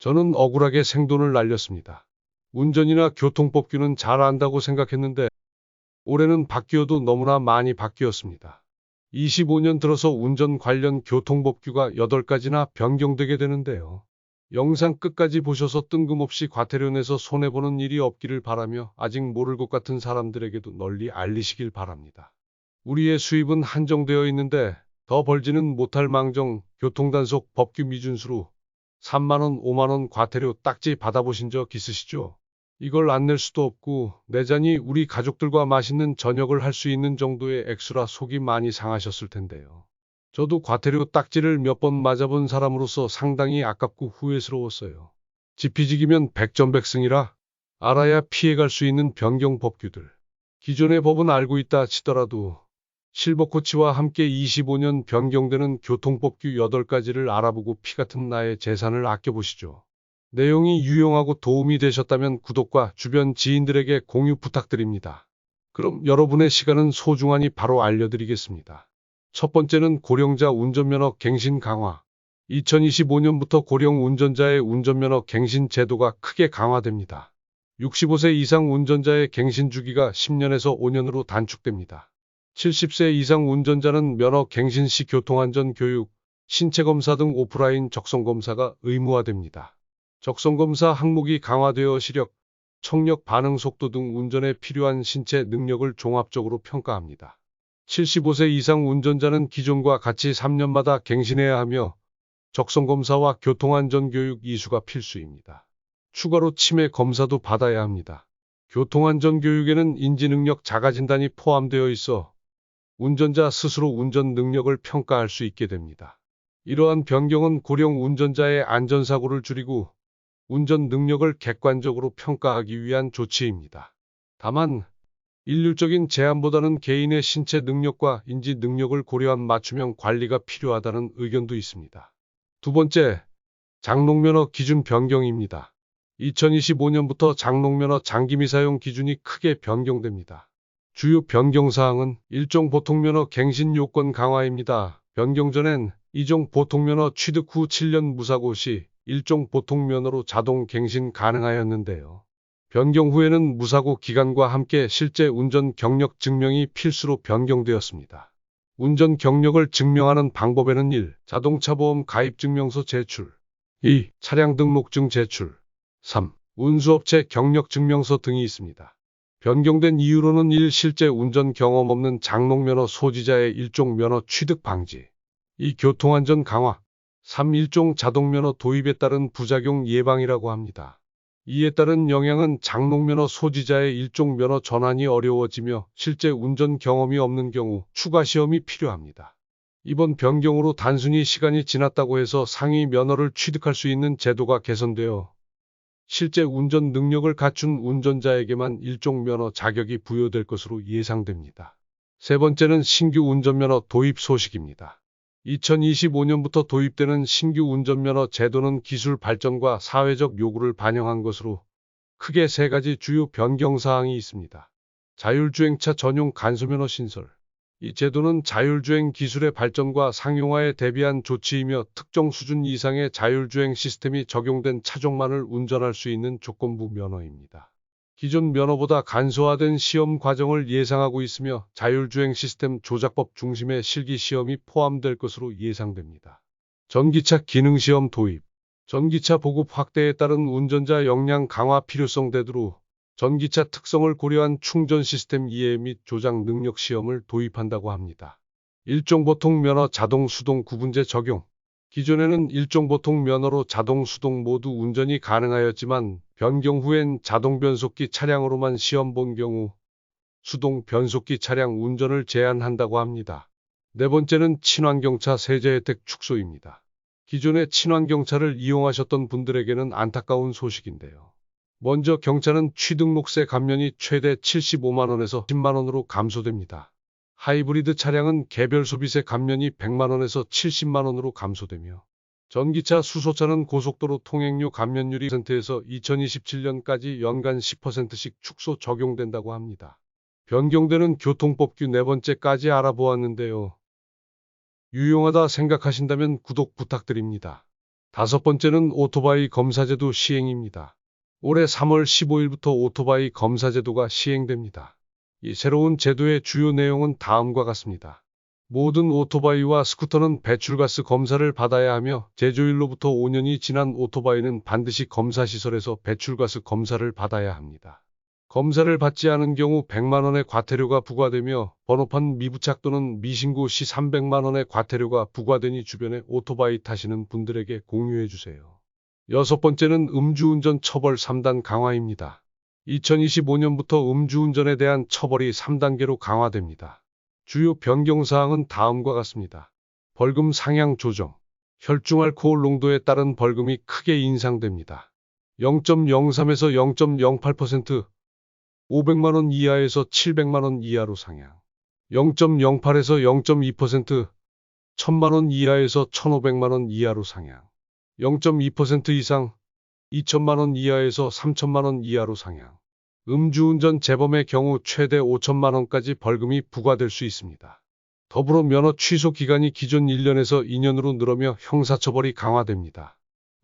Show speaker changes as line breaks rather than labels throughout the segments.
저는 억울하게 생돈을 날렸습니다. 운전이나 교통법규는 잘 안다고 생각했는데 올해는 바뀌어도 너무나 많이 바뀌었습니다. 25년 들어서 운전 관련 교통법규가 8가지나 변경되게 되는데요. 영상 끝까지 보셔서 뜬금없이 과태료 내서 손해보는 일이 없기를 바라며 아직 모를 것 같은 사람들에게도 널리 알리시길 바랍니다. 우리의 수입은 한정되어 있는데 더 벌지는 못할 망정 교통단속 법규 미준수로 3만원, 5만원 과태료 딱지 받아보신 적 있으시죠? 이걸 안 낼 수도 없고 내자니 우리 가족들과 맛있는 저녁을 할 수 있는 정도의 액수라 속이 많이 상하셨을 텐데요. 저도 과태료 딱지를 몇 번 맞아본 사람으로서 상당히 아깝고 후회스러웠어요. 지피지기면 백전백승이라 알아야 피해갈 수 있는 변경 법규들. 기존의 법은 알고 있다 치더라도 실버코치와 함께 25년 변경되는 교통법규 8가지를 알아보고 피같은 나의 재산을 아껴보시죠. 내용이 유용하고 도움이 되셨다면 구독과 주변 지인들에게 공유 부탁드립니다. 그럼 여러분의 시간은 소중하니 바로 알려드리겠습니다. 첫 번째는 고령자 운전면허 갱신 강화. 2025년부터 고령 운전자의 운전면허 갱신 제도가 크게 강화됩니다. 65세 이상 운전자의 갱신 주기가 10년에서 5년으로 단축됩니다. 70세 이상 운전자는 면허 갱신 시 교통안전 교육, 신체검사 등 오프라인 적성검사가 의무화됩니다. 적성검사 항목이 강화되어 시력, 청력 반응 속도 등 운전에 필요한 신체 능력을 종합적으로 평가합니다. 75세 이상 운전자는 기존과 같이 3년마다 갱신해야 하며 적성검사와 교통안전교육 이수가 필수입니다. 추가로 치매 검사도 받아야 합니다. 교통안전교육에는 인지능력 자가진단이 포함되어 있어 운전자 스스로 운전 능력을 평가할 수 있게 됩니다. 이러한 변경은 고령 운전자의 안전사고를 줄이고 운전 능력을 객관적으로 평가하기 위한 조치입니다. 다만 일률적인 제한보다는 개인의 신체 능력과 인지 능력을 고려한 맞춤형 관리가 필요하다는 의견도 있습니다. 두 번째, 장롱면허 기준 변경입니다. 2025년부터 장롱면허 장기미 사용 기준이 크게 변경됩니다. 주요 변경사항은 1종 보통면허 갱신 요건 강화입니다. 변경 전엔 2종 보통면허 취득 후 7년 무사고 시 1종 보통면허로 자동 갱신 가능하였는데요. 변경 후에는 무사고 기간과 함께 실제 운전 경력 증명이 필수로 변경되었습니다. 운전 경력을 증명하는 방법에는 1. 자동차보험 가입증명서 제출 2. 차량 등록증 제출 3. 운수업체 경력증명서 등이 있습니다. 변경된 이유로는 1. 실제 운전 경험 없는 장롱면허 소지자의 일종 면허 취득 방지 2. 교통안전 강화 3. 일종 자동면허 도입에 따른 부작용 예방이라고 합니다. 이에 따른 영향은 장롱면허 소지자의 일종 면허 전환이 어려워지며 실제 운전 경험이 없는 경우 추가 시험이 필요합니다. 이번 변경으로 단순히 시간이 지났다고 해서 상위 면허를 취득할 수 있는 제도가 개선되어 실제 운전 능력을 갖춘 운전자에게만 일종 면허 자격이 부여될 것으로 예상됩니다. 세 번째는 신규 운전면허 도입 소식입니다. 2025년부터 도입되는 신규 운전면허 제도는 기술 발전과 사회적 요구를 반영한 것으로 크게 3가지 주요 변경사항이 있습니다. 자율주행차 전용 간소면허 신설. 이 제도는 자율주행 기술의 발전과 상용화에 대비한 조치이며 특정 수준 이상의 자율주행 시스템이 적용된 차종만을 운전할 수 있는 조건부 면허입니다. 기존 면허보다 간소화된 시험 과정을 예상하고 있으며 자율주행 시스템 조작법 중심의 실기시험이 포함될 것으로 예상됩니다. 전기차 기능시험 도입. 전기차 보급 확대에 따른 운전자 역량 강화 필요성 대두로 전기차 특성을 고려한 충전 시스템 이해 및 조작 능력 시험을 도입한다고 합니다. 일종 보통 면허 자동 수동 구분제 적용. 기존에는 일종 보통 면허로 자동 수동 모두 운전이 가능하였지만 변경 후엔 자동 변속기 차량으로만 시험 본 경우 수동 변속기 차량 운전을 제한한다고 합니다. 네 번째는 친환경차 세제 혜택 축소입니다. 기존의 친환경차를 이용하셨던 분들에게는 안타까운 소식인데요. 먼저 경차는 취등록세 감면이 최대 75만원에서 10만원으로 감소됩니다. 하이브리드 차량은 개별 소비세 감면이 100만원에서 70만원으로 감소되며 전기차 수소차는 고속도로 통행료 감면율이 10%에서 2027년까지 연간 10%씩 축소 적용된다고 합니다. 변경되는 교통법규 네 번째까지 알아보았는데요. 유용하다 생각하신다면 구독 부탁드립니다. 다섯 번째는 오토바이 검사제도 시행입니다. 올해 3월 15일부터 오토바이 검사제도가 시행됩니다. 이 새로운 제도의 주요 내용은 다음과 같습니다. 모든 오토바이와 스쿠터는 배출가스 검사를 받아야 하며 제조일로부터 5년이 지난 오토바이는 반드시 검사시설에서 배출가스 검사를 받아야 합니다. 검사를 받지 않은 경우 100만 원의 과태료가 부과되며 번호판 미부착 또는 미신고 시 300만 원의 과태료가 부과되니 주변에 오토바이 타시는 분들에게 공유해 주세요. 여섯 번째는 음주운전 처벌 3단 강화입니다. 2025년부터 음주운전에 대한 처벌이 3단계로 강화됩니다. 주요 변경사항은 다음과 같습니다. 벌금 상향 조정, 혈중알코올 농도에 따른 벌금이 크게 인상됩니다. 0.03에서 0.08%, 500만 원 이하에서 700만 원 이하로 상향, 0.08에서 0.2%, 1000만 원 이하에서 1500만 원 이하로 상향, 0.2% 이상, 2000만 원 이하에서 3000만 원 이하로 상향. 음주운전 재범의 경우 최대 5천만 원까지 벌금이 부과될 수 있습니다. 더불어 면허 취소 기간이 기존 1년에서 2년으로 늘어며 형사처벌이 강화됩니다.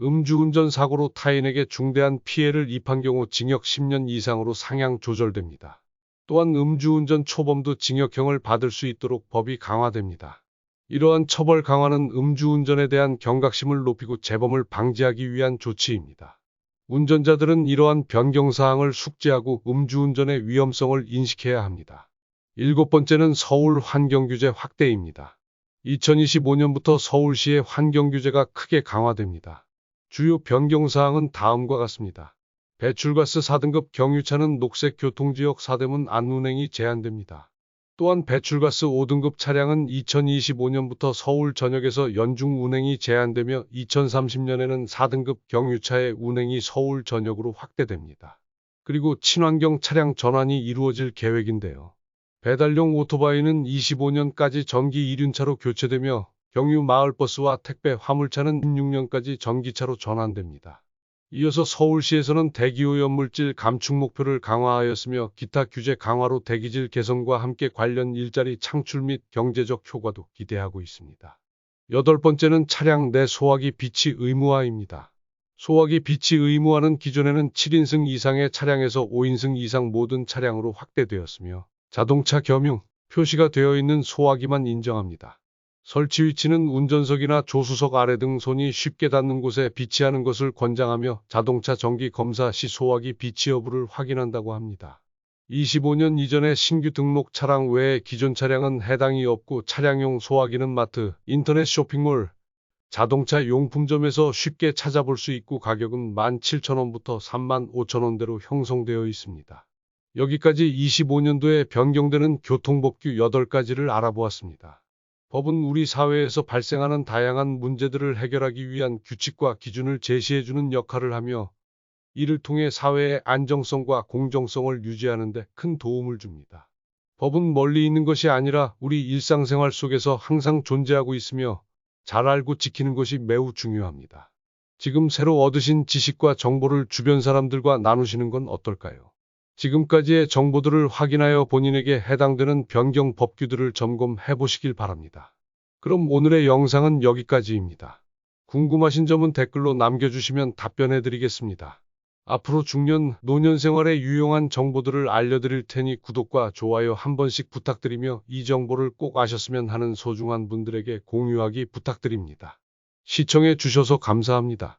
음주운전 사고로 타인에게 중대한 피해를 입한 경우 징역 10년 이상으로 상향 조절됩니다. 또한 음주운전 초범도 징역형을 받을 수 있도록 법이 강화됩니다. 이러한 처벌 강화는 음주운전에 대한 경각심을 높이고 재범을 방지하기 위한 조치입니다. 운전자들은 이러한 변경사항을 숙지하고 음주운전의 위험성을 인식해야 합니다. 일곱 번째는 서울 환경규제 확대입니다. 2025년부터 서울시의 환경규제가 크게 강화됩니다. 주요 변경사항은 다음과 같습니다. 배출가스 4등급 경유차는 녹색교통지역 4대문 안운행이 제한됩니다. 또한 배출가스 5등급 차량은 2025년부터 서울 전역에서 연중 운행이 제한되며 2030년에는 4등급 경유차의 운행이 서울 전역으로 확대됩니다. 그리고 친환경 차량 전환이 이루어질 계획인데요. 배달용 오토바이는 25년까지 전기 이륜차로 교체되며 경유 마을버스와 택배 화물차는 16년까지 전기차로 전환됩니다. 이어서 서울시에서는 대기오염물질 감축 목표를 강화하였으며 기타 규제 강화로 대기질 개선과 함께 관련 일자리 창출 및 경제적 효과도 기대하고 있습니다. 여덟 번째는 차량 내 소화기 비치 의무화입니다. 소화기 비치 의무화는 기존에는 7인승 이상의 차량에서 5인승 이상 모든 차량으로 확대되었으며 자동차 겸용 표시가 되어 있는 소화기만 인정합니다. 설치 위치는 운전석이나 조수석 아래 등 손이 쉽게 닿는 곳에 비치하는 것을 권장하며 자동차 정기 검사 시 소화기 비치 여부를 확인한다고 합니다. 25년 이전에 신규 등록 차량 외에 기존 차량은 해당이 없고 차량용 소화기는 마트, 인터넷 쇼핑몰, 자동차 용품점에서 쉽게 찾아볼 수 있고 가격은 17,000원부터 35,000원대로 형성되어 있습니다. 여기까지 25년도에 변경되는 교통법규 8가지를 알아보았습니다. 법은 우리 사회에서 발생하는 다양한 문제들을 해결하기 위한 규칙과 기준을 제시해주는 역할을 하며 이를 통해 사회의 안정성과 공정성을 유지하는 데 큰 도움을 줍니다. 법은 멀리 있는 것이 아니라 우리 일상생활 속에서 항상 존재하고 있으며 잘 알고 지키는 것이 매우 중요합니다. 지금 새로 얻으신 지식과 정보를 주변 사람들과 나누시는 건 어떨까요? 지금까지의 정보들을 확인하여 본인에게 해당되는 변경 법규들을 점검해 보시길 바랍니다. 그럼 오늘의 영상은 여기까지입니다. 궁금하신 점은 댓글로 남겨주시면 답변해 드리겠습니다. 앞으로 중년, 노년 생활에 유용한 정보들을 알려드릴 테니 구독과 좋아요 한 번씩 부탁드리며 이 정보를 꼭 아셨으면 하는 소중한 분들에게 공유하기 부탁드립니다. 시청해 주셔서 감사합니다.